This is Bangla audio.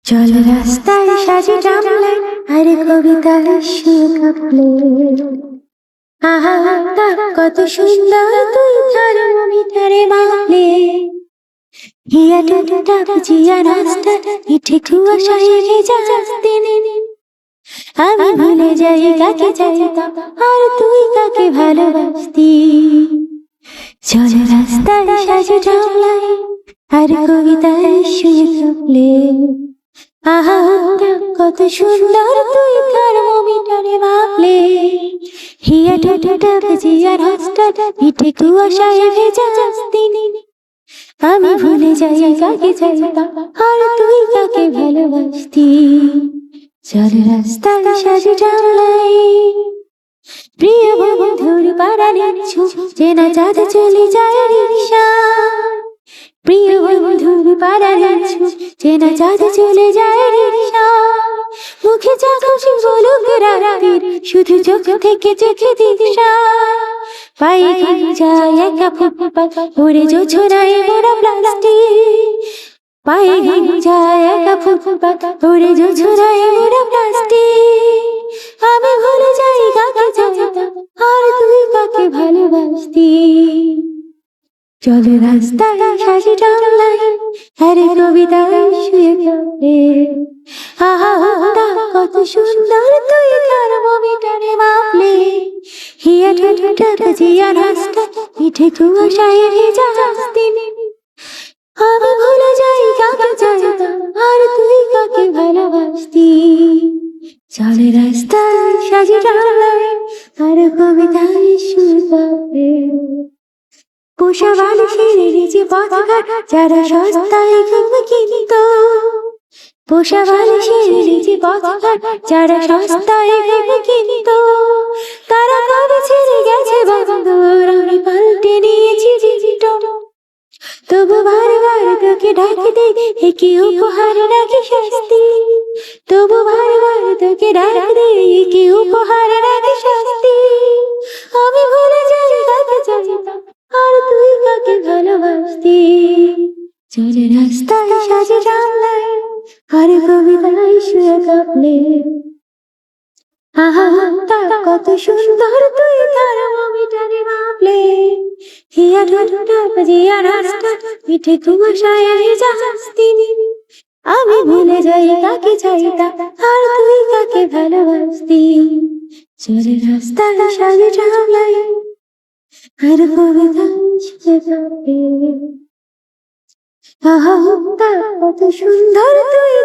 চল রাস্তায় সাজি টামলাইন আর কবিতার সুর কাঁপলে আহা কত সুন্দর তুই থার্মোমিটারে মাপলে হিয়া টুটুটা জিয়া রাস্তা মিঠে কুয়াশায় ভেজা দিনে আমি ভুলে যাই কাকে চাইতাম আর তুই কাকে ভালোবাসতি। চল রাস্তায় সাজি টামলাইন আর কবিতার সুর কাঁপলে আহা কত সুন্দর তুই থার্মোমিটারে মাপলে হিয়া টুটুটা জিয়া রাস্তা মিঠে কুয়াশায় ভেজা দিনে আমি ভুলে যাই কাকে চাইতাম আর তুই কাকে ভালোবাসতি। চল রাস্তায় সাজি টামলাইন প্রিয় বন্ধুর পাড়া নিচ্ছু চেনা চাঁদ চলে যায় রিকশা প্রিয় বন্ধুর পাড়া নিচ্ছু চেনা চাঁদ চলে যায় রিকশা মুখে যা খুশি বলুক রাতের শুধু চোখ থেকে চোখে দিশা পায়ে যায় একা ফুটপাত ওরে জোছনায় মোড়া প্লাস্টিক পায়ে যায় একা ফুটপাত ওরে জোছনায় মোড়া প্লাস্টিক আমি ভুলে যাই কাকে চাইতাম আর তুই কাকে ভালোবাসতি। চল রাস্তায় সাজি টামলাইন আরে কবিতায় শুয়ে কাঁপলে আহা কত সুন্দর তুই থার্মোমিটারে মাপলে হিয়া টুটুটা জিয়া রাস্তা মিঠে কুয়াশায় ভেজা দিনে আমি ভুলে যাই কাকে চাইতাম আর তুই কাকে ভালোবাসতি। চল রাস্তায় সাজি টামলাইন আর কবিতায় শুয়ে কাঁপলে পোষা বালিশের নিচে পথঘাট যারা সস্তায় ঘুম কিনত পোষা বালিশের নিচে পথঘাট যারা সস্তায় ঘুম কিনত তারা কবে ছেড়ে গেছে বন্ধুর আমি পাল্টে নিয়েছি জীবন তবু বারবার তোকে ডাকি দে কি উপহার নাকি শাস্তি তবু বারবার তোকে ডাকি দে কি উপহার নাকি শাস্তি আমি ভুলে যাই কাকে চাইতাম আর তুই কাকে ভালোবাসতি। চল রাস্তায় সাজি টামলাইন আর কবিতায় শুয়ে কাঁপলে আহা কত সুন্দর তুই থার্মোমিটারে মাপলে হিয়া টুটুটা জিয়া রাস্তা মিঠে কুয়াশায় ভেজা দিনে আমি ভুলে যাই কাকে চাইতাম আর তুই কাকে ভালোবাসতি। চল রাস্তায় সাজি টামলাইন আর কবিতায় শুয়ে কাঁপলে আহা কত সুন্দর তুই